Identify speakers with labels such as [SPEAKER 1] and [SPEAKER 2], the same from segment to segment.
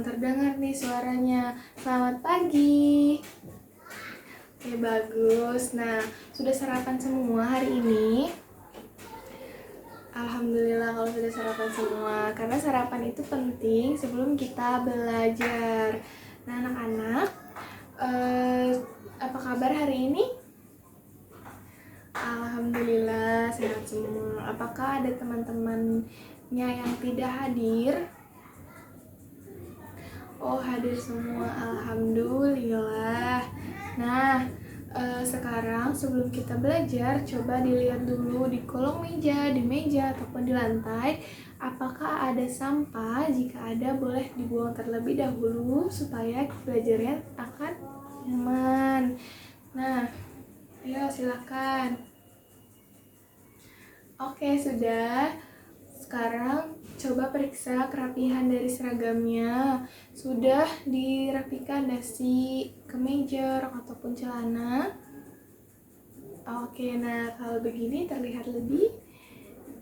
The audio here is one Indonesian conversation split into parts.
[SPEAKER 1] terdengar nih suaranya. Selamat pagi. Oke, bagus. Nah, sudah sarapan semua hari ini? Alhamdulillah kalau sudah sarapan semua, karena sarapan itu penting sebelum kita belajar. Nah, anak-anak, apa kabar hari ini? Alhamdulillah sehat semua. Apakah ada teman-temannya yang tidak hadir? Oh, hadir semua. Alhamdulillah. Nah, sekarang sebelum kita belajar, coba dilihat dulu di kolong meja, di meja ataupun di lantai, apakah ada sampah. Jika ada, boleh dibuang terlebih dahulu supaya belajarnya akan nyaman. Nah, ayo silakan. Oke, sudah. Sekarang coba periksa kerapihan dari seragamnya. Sudah dirapikan dasi, kemeja, rok ataupun celana? Oke, nah kalau begini terlihat lebih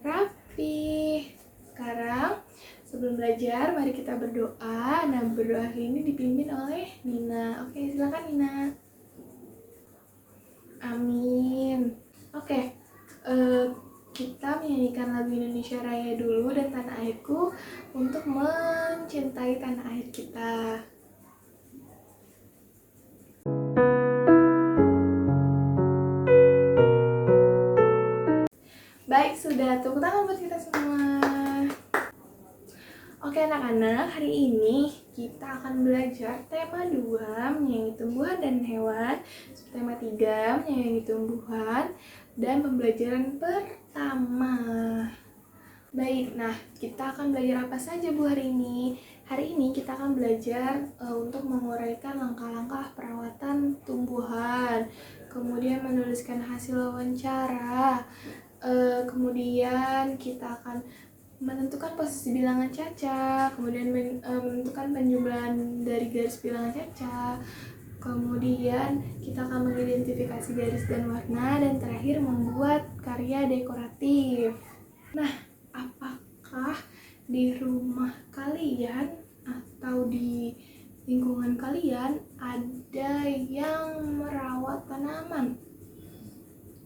[SPEAKER 1] rapi. Sekarang sebelum belajar, mari kita berdoa. Nah, berdoa hari ini dipimpin oleh Nina. Oke, silakan Nina. Amin. Oke, kita menyanyikan lagu Indonesia Raya dulu dan Tanah Airku untuk mencintai tanah air kita. Baik, sudah. Tepuk tangan buat kita semua. Oke anak-anak, hari ini kita akan belajar tema 2, menyayangi tumbuhan dan hewan. Tema 3, menyayangi tumbuhan. Dan pembelajaran pertama. Baik, nah kita akan belajar apa saja Bu hari ini? Hari ini kita akan belajar untuk menguraikan langkah-langkah perawatan tumbuhan, kemudian menuliskan hasil wawancara, kemudian kita akan menentukan posisi bilangan caca, kemudian menentukan penjumlahan dari garis bilangan caca, kemudian kita akan mengidentifikasi garis dan warna, dan terakhir membuat karya dekoratif. Nah, apakah di rumah kalian atau di lingkungan kalian ada yang merawat tanaman?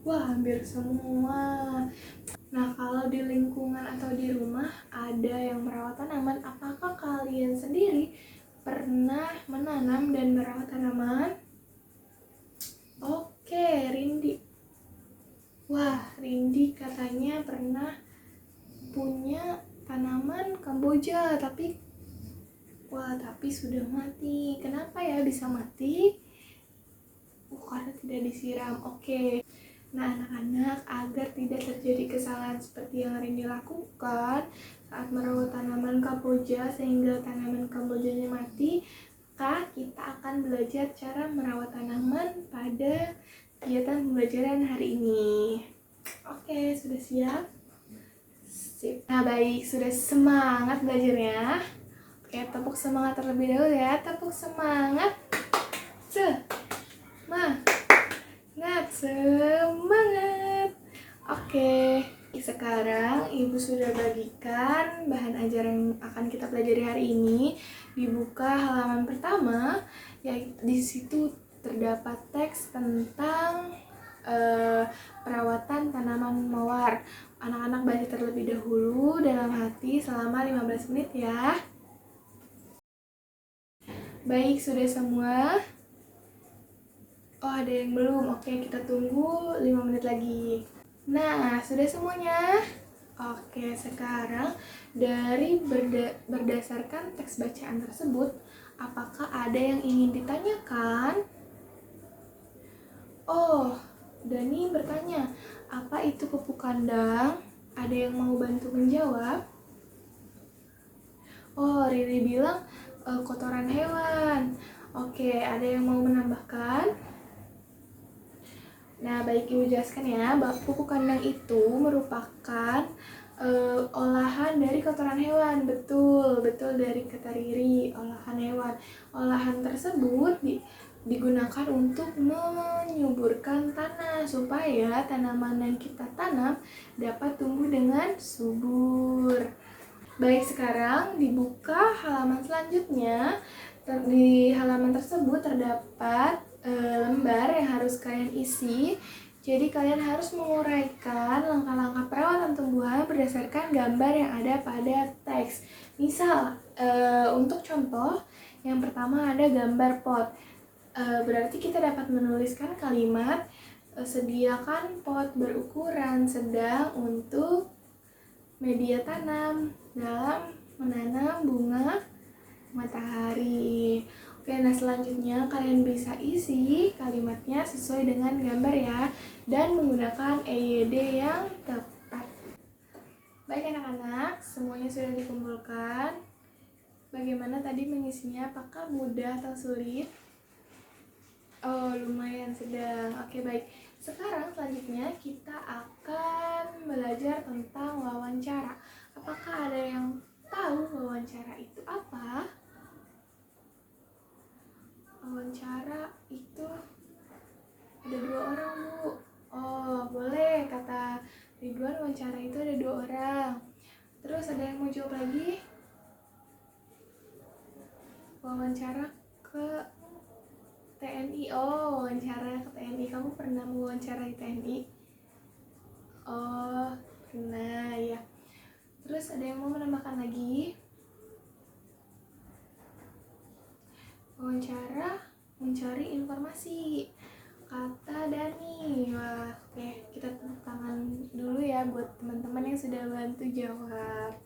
[SPEAKER 1] Wah, hampir semua. Nah, kalau di lingkungan atau di rumah ada yang merawat tanaman, apakah kalian sendiri pernah menanam dan merawat tanaman? Oke, Rindi. Wah, Rindi katanya pernah punya tanaman kamboja, tapi sudah mati. Kenapa ya bisa mati? Karena tidak disiram. Oke. Nah, anak-anak, agar tidak terjadi kesalahan seperti yang Rindi lakukan saat merawat tanaman kamboja sehingga tanaman kambojanya mati, maka kita akan belajar cara merawat tanaman pada kegiatan pembelajaran hari ini. Oke, sudah siap? Sip. Nah, baik, sudah semangat belajarnya? Oke, tepuk semangat terlebih dahulu ya. Tepuk semangat. Semangat. Oke, sekarang Ibu sudah bagikan bahan ajaran yang akan kita pelajari hari ini. Dibuka halaman pertama, yaitu di situ terdapat teks tentang perawatan tanaman mawar. Anak-anak baca terlebih dahulu dalam hati selama 15 menit ya. Baik, sudah semua? Oh, ada yang belum. Oke, kita tunggu 5 menit lagi. Nah, sudah semuanya? Oke, sekarang dari berdasarkan teks bacaan tersebut, apakah ada yang ingin ditanyakan? Oh, Dani bertanya, apa itu pupuk kandang? Ada yang mau bantu menjawab? Oh, Riri bilang kotoran hewan. Oke, ada yang mau menambahkan? Nah, baik Ibu jelaskan ya, pupuk kandang itu merupakan olahan dari kotoran hewan. Betul dari kata Riri, olahan hewan. Olahan tersebut digunakan untuk menyuburkan tanah supaya tanaman yang kita tanam dapat tumbuh dengan subur. Baik, sekarang dibuka halaman selanjutnya. Di halaman tersebut terdapat lembar yang harus kalian isi. Jadi kalian harus menguraikan langkah-langkah perawatan tumbuhan berdasarkan gambar yang ada pada teks. Misal, untuk contoh, yang pertama ada gambar pot. Berarti kita dapat menuliskan kalimat, sediakan pot berukuran sedang untuk media tanam dalam menanam bunga matahari. Oke, nah selanjutnya kalian bisa isi kalimatnya sesuai dengan gambar ya, dan menggunakan EYD yang tepat. Baik anak-anak, semuanya sudah dikumpulkan. Bagaimana tadi mengisinya? Apakah mudah atau sulit? Oh, lumayan sedang. Oke, baik. Sekarang selanjutnya kita akan belajar tentang wawancara. Apakah ada yang tahu wawancara itu apa? Wawancara itu ada 2 orang, Bu. Oh, boleh. Kata Ridwan, wawancara itu ada 2 orang. Terus ada yang mau jawab lagi? Wawancara ke TNI. Oh, wawancara ke TNI. Kamu pernah mewawancarai TNI? Oh, pernah ya. Terus ada yang mau menambahkan lagi? Wawancara mencari informasi, kata Dani. Wah, oke, kita tepuk tangan dulu ya buat teman-teman yang sudah bantu jawab.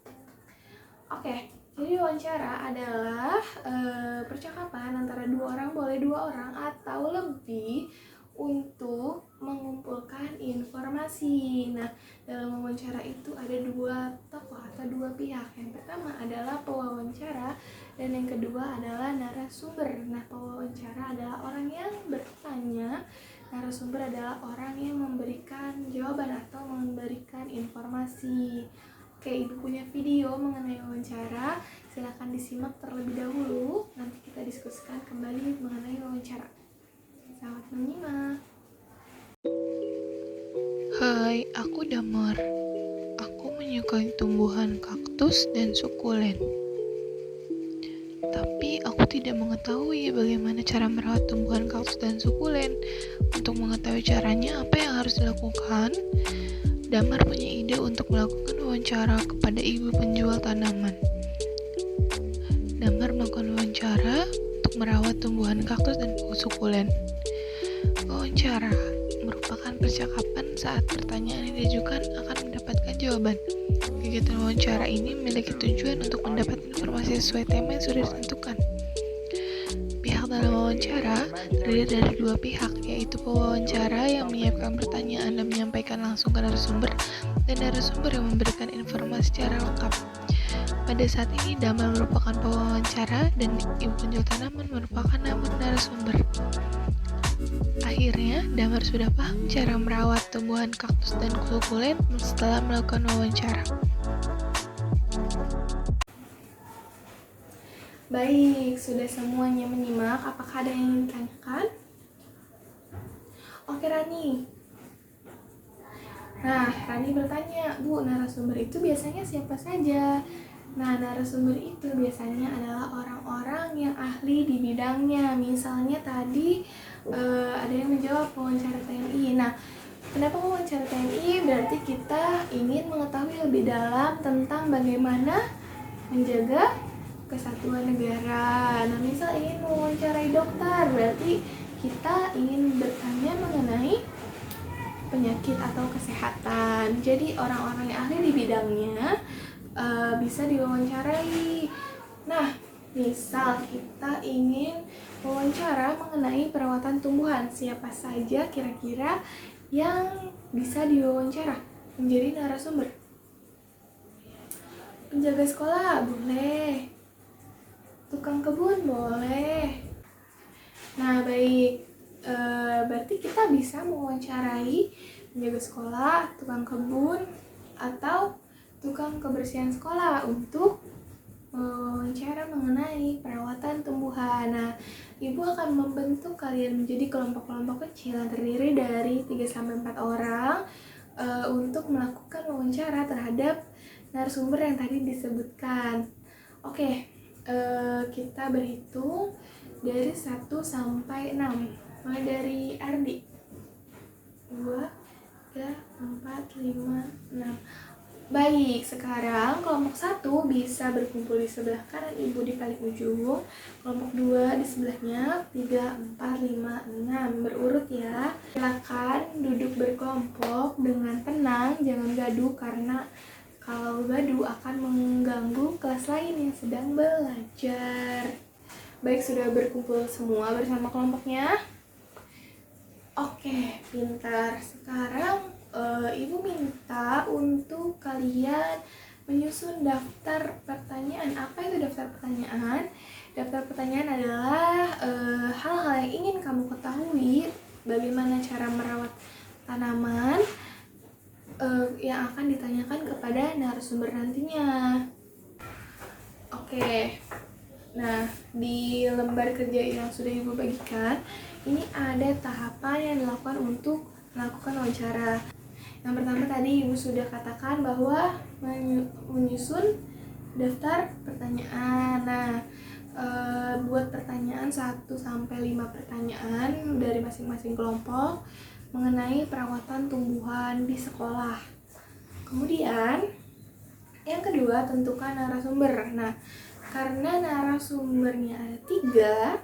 [SPEAKER 1] Oke, jadi wawancara adalah percakapan antara 2 orang, boleh 2 orang atau lebih, untuk mengumpulkan informasi. Nah, dalam wawancara itu ada 2 tokoh atau 2 pihak. Yang pertama adalah pewawancara dan yang kedua adalah narasumber. Nah, pewawancara adalah orang yang bertanya, narasumber adalah orang yang memberikan jawaban atau memberikan informasi. Oke, Ibu punya video mengenai wawancara. Silakan disimak terlebih dahulu. Nanti kita diskusikan kembali mengenai wawancara. Selamat menyimak.
[SPEAKER 2] Hai, aku Damar. Aku menyukai tumbuhan kaktus dan sukulen. Tapi aku tidak mengetahui bagaimana cara merawat tumbuhan kaktus dan sukulen. Untuk mengetahui caranya, apa yang harus dilakukan? Damar punya ide untuk melakukan wawancara kepada ibu penjual tanaman. Damar melakukan wawancara untuk merawat tumbuhan kaktus dan sukulen. Wawancara merupakan percakapan saat pertanyaan yang diajukan akan mendapatkan jawaban. Kegiatan wawancara ini memiliki tujuan untuk mendapat informasi sesuai tema yang sudah ditentukan. Pihak dalam wawancara terdiri dari 2 pihak, yaitu pewawancara yang menyiapkan pertanyaan dan menyampaikan langsung ke narasumber, dan narasumber yang memberikan informasi secara lengkap. Pada saat ini, Damar merupakan pewawancara dan ibu penjual tanaman merupakan narasumber. Akhirnya, Damar sudah paham cara merawat tumbuhan kaktus dan sukulen setelah melakukan wawancara.
[SPEAKER 1] Baik, sudah semuanya menyimak. Apakah ada yang ingin ditanyakan? Oke, Rani. Nah, Rani bertanya, Bu, narasumber itu biasanya siapa saja? Nah, narasumber itu biasanya adalah orang-orang yang ahli di bidangnya. Misalnya tadi ada yang menjawab wawancara TNI. Nah, kenapa wawancara TNI? Berarti kita ingin mengetahui lebih dalam tentang bagaimana menjaga kesatuan negara. Nah, misal ingin mewawancarai dokter, berarti kita ingin bertanya mengenai penyakit atau kesehatan. Jadi orang-orang yang ahli di bidangnya bisa diwawancarai. Nah, misal kita ingin wawancara mengenai perawatan tumbuhan, siapa saja kira-kira yang bisa diwawancara menjadi narasumber? Penjaga sekolah boleh, tukang kebun boleh. Nah, baik, berarti kita bisa mewawancarai penjaga sekolah, tukang kebun, atau tukang kebersihan sekolah untuk wawancara mengenai perawatan tumbuhan. Nah, Ibu akan membentuk kalian menjadi kelompok-kelompok kecil yang terdiri dari 3-4 orang untuk melakukan wawancara terhadap narasumber yang tadi disebutkan. Oke, kita berhitung dari 1 sampai 6. Mulai dari Ardi. 2, 3, 4, 5, 6. Baik, sekarang kelompok 1 bisa berkumpul di sebelah kanan ibu di paling ujung, kelompok 2 di sebelahnya, 3, 4, 5, 6, berurut ya. Silakan duduk berkelompok dengan tenang, jangan gaduh karena kalau gaduh akan mengganggu kelas lain yang sedang belajar. Baik, sudah berkumpul semua bersama kelompoknya? Oke, pintar. Sekarang Ibu minta untuk kalian menyusun daftar pertanyaan. Apa itu daftar pertanyaan? Daftar pertanyaan adalah hal-hal yang ingin kamu ketahui, bagaimana cara merawat tanaman yang akan ditanyakan kepada narasumber nantinya. Oke, nah di lembar kerja yang sudah Ibu bagikan, ini ada tahapan yang dilakukan untuk melakukan wawancara. Yang pertama tadi Ibu sudah katakan bahwa menyusun daftar pertanyaan. Nah, buat pertanyaan 1 sampai 5 pertanyaan dari masing-masing kelompok mengenai perawatan tumbuhan di sekolah. Kemudian, yang kedua, tentukan narasumber. Nah, karena narasumbernya ada 3,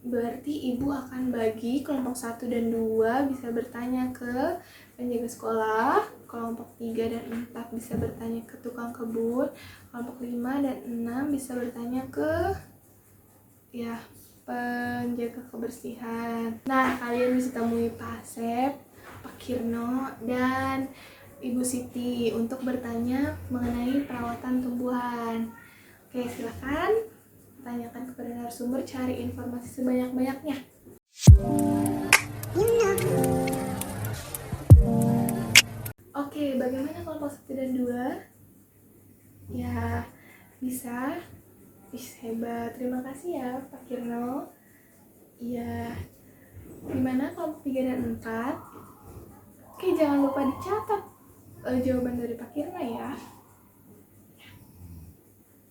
[SPEAKER 1] berarti Ibu akan bagi kelompok 1 dan 2 bisa bertanya ke penjaga sekolah, kelompok 3 dan 4 bisa bertanya ke tukang kebun, kelompok 5 dan 6 bisa bertanya ke penjaga kebersihan. Nah, kalian bisa temui Pak Asep, Pak Kirno, dan Ibu Siti untuk bertanya mengenai perawatan tumbuhan. Oke, silakan tanyakan kepada narasumber, cari informasi sebanyak-banyaknya. Oke, bagaimana kelompok 1 dan 2? Ya, bisa. Hebat, terima kasih ya Pak Kirno. Ya, gimana kelompok 3 dan 4? Oke, jangan lupa dicatat jawaban dari Pak Kirno ya.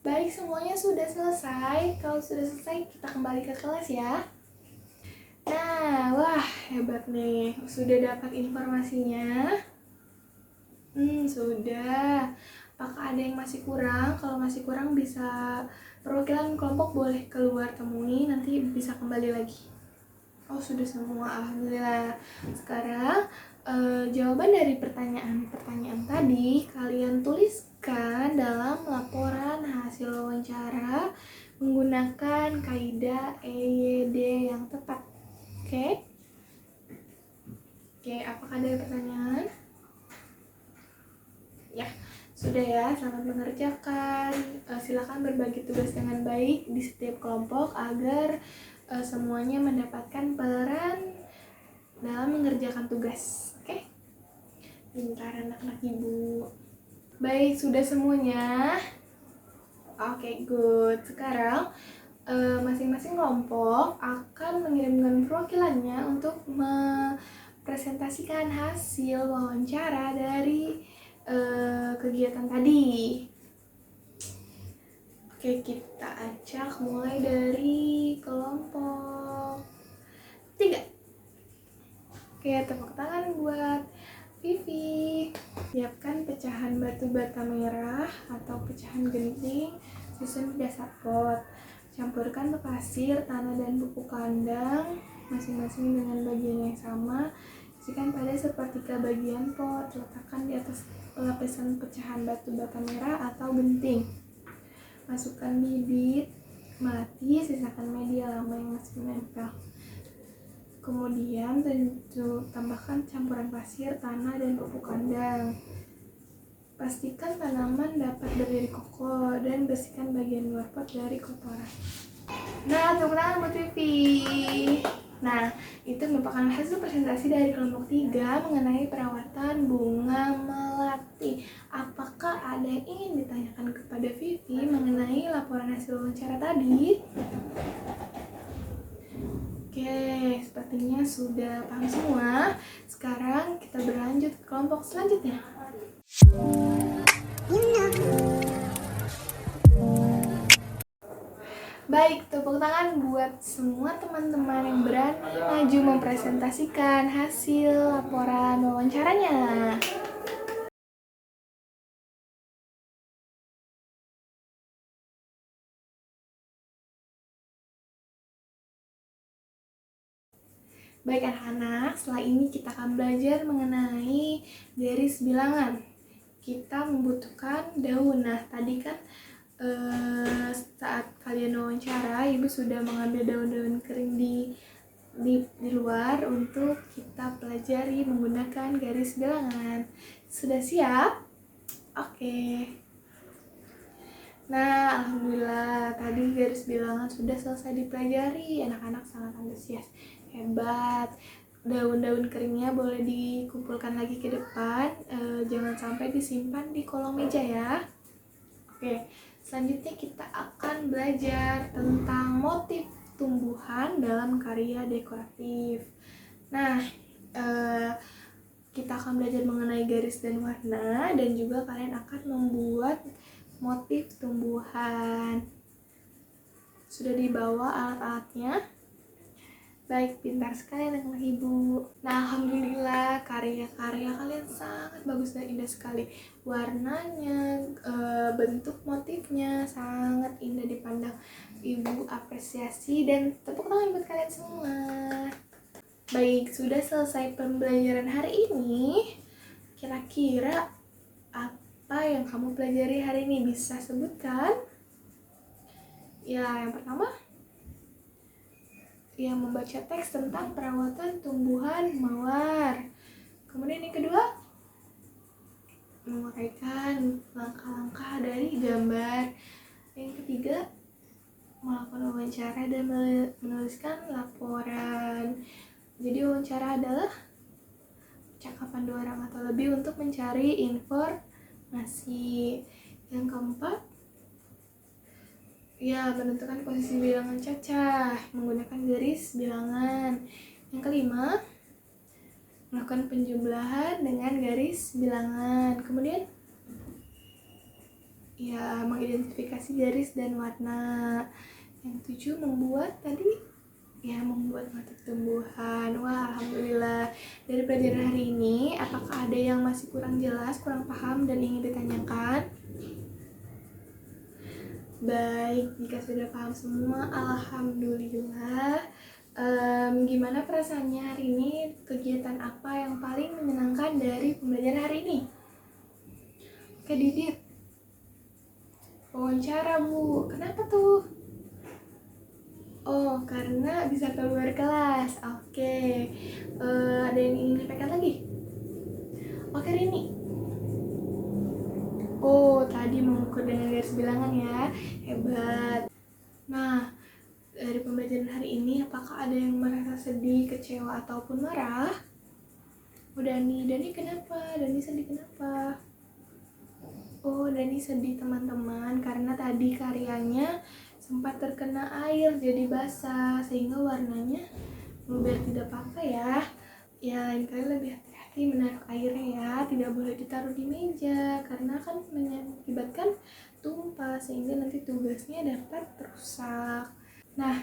[SPEAKER 1] Baik, semuanya sudah selesai. Kalau sudah selesai, kita kembali ke kelas ya. Nah, wah hebat nih. Sudah dapat informasinya? Sudah. Apakah ada yang masih kurang? Kalau masih kurang bisa perwakilan kelompok boleh keluar temui, nanti bisa kembali lagi. Oh, sudah semua, alhamdulillah. Sekarang jawaban dari pertanyaan tadi kalian tuliskan dalam laporan hasil wawancara menggunakan kaidah EYD yang tepat. Oke? Oke, apakah ada pertanyaan? Ya, sudah ya, selamat mengerjakan. Silakan berbagi tugas dengan baik di setiap kelompok agar semuanya mendapatkan peran dalam mengerjakan tugas. Oke? Pintar anak-anak Ibu. Baik, sudah semuanya? Oke, good. Sekarang masing-masing kelompok akan mengirimkan perwakilannya untuk mempresentasikan hasil wawancara dari kegiatan tadi. Oke, kita acak mulai dari kelompok 3. Oke, tepuk tangan buat Vivi. Siapkan pecahan batu bata merah atau pecahan genting, susun di dasar pot. Campurkan ke pasir, tanah, dan pupuk kandang masing-masing dengan bagian yang sama. Isikan pada sepertiga bagian pot. Letakkan di atas lapisan pecahan batu bata merah atau genting. Masukkan bibit melati, sisakan media lama yang masih menempel. Kemudian tambahkan campuran pasir, tanah, dan pupuk kandang. Pastikan tanaman dapat berdiri kokoh dan bersihkan bagian luar pot dari kotoran. Nah, tepuk tangan buat Vivi. Nah, itu merupakan hasil presentasi dari kelompok 3 mengenai perawatan bunga melati. Apakah ada yang ingin ditanyakan kepada Vivi mengenai laporan hasil wawancara tadi? Oke, sepertinya sudah paham semua. Sekarang kita berlanjut ke kelompok selanjutnya. Baik, tepuk tangan buat semua teman-teman yang berani maju mempresentasikan hasil laporan wawancaranya. Baik anak-anak, setelah ini kita akan belajar mengenai garis bilangan. Kita membutuhkan daun. Nah, tadi kan saat kalian wawancara, ibu sudah mengambil daun-daun kering di luar untuk kita pelajari menggunakan garis bilangan. Sudah siap? Oke. Nah, alhamdulillah tadi garis bilangan sudah selesai dipelajari. Anak-anak sangat antusias. Hebat. Daun-daun keringnya boleh dikumpulkan lagi ke depan. Jangan sampai disimpan di kolong meja ya. Oke. Selanjutnya kita akan belajar tentang motif tumbuhan dalam karya dekoratif. Nah, kita akan belajar mengenai garis dan warna, dan juga kalian akan membuat motif tumbuhan. Sudah dibawa alat-alatnya? Baik, pintar sekali anak ibu. Nah, alhamdulillah karya-karya kalian sangat bagus dan indah sekali. Warnanya, bentuk motifnya sangat indah dipandang. Ibu apresiasi dan tepuk tangan buat kalian semua. Baik, sudah selesai pembelajaran hari ini. Kira-kira apa yang kamu pelajari hari ini, bisa sebutkan? Ya, yang pertama, yang membaca teks tentang perawatan tumbuhan mawar. Kemudian yang kedua, menguraikan langkah-langkah dari gambar. Yang ketiga, melakukan wawancara dan menuliskan laporan. Jadi wawancara adalah percakapan dua orang atau lebih untuk mencari informasi. Yang keempat, ya, menentukan posisi bilangan cacah menggunakan garis bilangan. Yang kelima, melakukan penjumlahan dengan garis bilangan. Kemudian, ya, mengidentifikasi garis dan warna. Yang tujuh, membuat motif tumbuhan. Wah, alhamdulillah. Dari pelajaran hari ini, apakah ada yang masih kurang jelas, kurang paham, dan ingin ditanyakan? Baik, jika sudah paham semua, alhamdulillah. Gimana perasaannya hari ini? Kegiatan apa yang paling menyenangkan dari pembelajaran hari ini? Oke, Didit. Wawancara, Bu. Kenapa tuh? Oh, karena bisa keluar kelas. Oke. Ada yang ingin dipegang lagi? Oke, Rini. Oh, tadi mengukur dengan garis bilangan ya. Hebat. Nah, dari pembelajaran hari ini, apakah ada yang merasa sedih, kecewa, ataupun marah? Oh, Dani kenapa? Dani sedih kenapa? Oh, Dani sedih teman-teman karena tadi karyanya sempat terkena air jadi basah sehingga warnanya biar tidak pakai ya. Ya, lain kali lebih hati-hati menaruh airnya ya, tidak boleh ditaruh di meja karena kan mengakibatkan tumpah sehingga nanti tugasnya dapat rusak. Nah,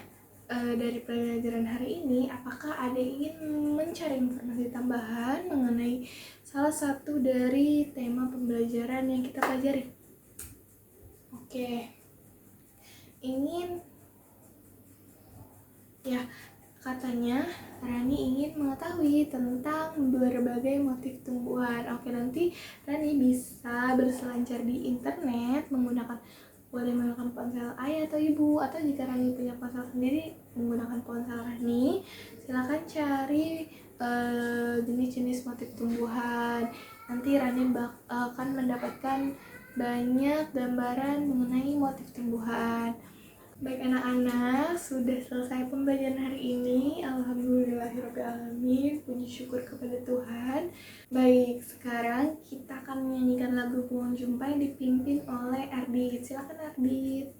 [SPEAKER 1] dari pelajaran hari ini, apakah ada yang ingin mencari informasi tambahan mengenai salah satu dari tema pembelajaran yang kita pelajari? Oke, ingin ya, katanya Rani ingin mengetahui tentang berbagai motif tumbuhan. Oke, nanti Rani bisa berselancar di internet boleh menggunakan ponsel ayah atau ibu, atau jika Rani punya ponsel sendiri menggunakan ponsel Rani, silakan cari jenis-jenis motif tumbuhan. Nanti Rani akan mendapatkan banyak gambaran mengenai motif tumbuhan. Baik anak-anak, sudah selesai pembelajaran hari ini. Alhamdulillahirrahmanirrahim, puji syukur kepada Tuhan. Baik, sekarang kita akan menyanyikan lagu Pohon Jumpa yang dipimpin oleh Ardit. Silakan Ardit.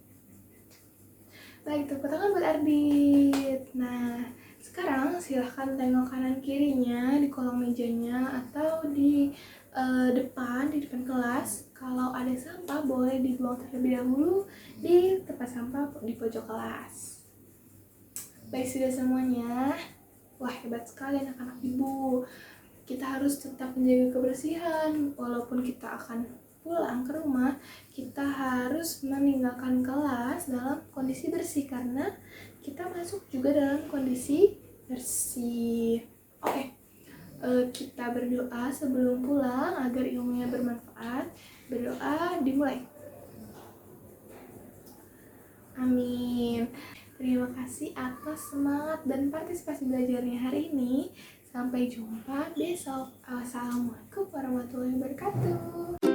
[SPEAKER 1] Baik, tepuk tangan buat Ardit. Nah, sekarang silahkan tengok kanan kirinya di kolong mejanya atau di di depan kelas. Kalau ada sampah boleh dibuang terlebih dahulu di tempat sampah di pojok kelas. Baik, sudah semuanya. Wah, hebat sekali anak-anak ibu. Kita harus tetap menjaga kebersihan. Walaupun kita akan pulang ke rumah, kita harus meninggalkan kelas dalam kondisi bersih karena kita masuk juga dalam kondisi bersih. Oke, kita berdoa sebelum pulang agar ilmunya bermanfaat. Berdoa dimulai. Amin. Terima kasih atas semangat dan partisipasi belajarnya hari ini. Sampai jumpa besok. Wassalamualaikum warahmatullahi wabarakatuh.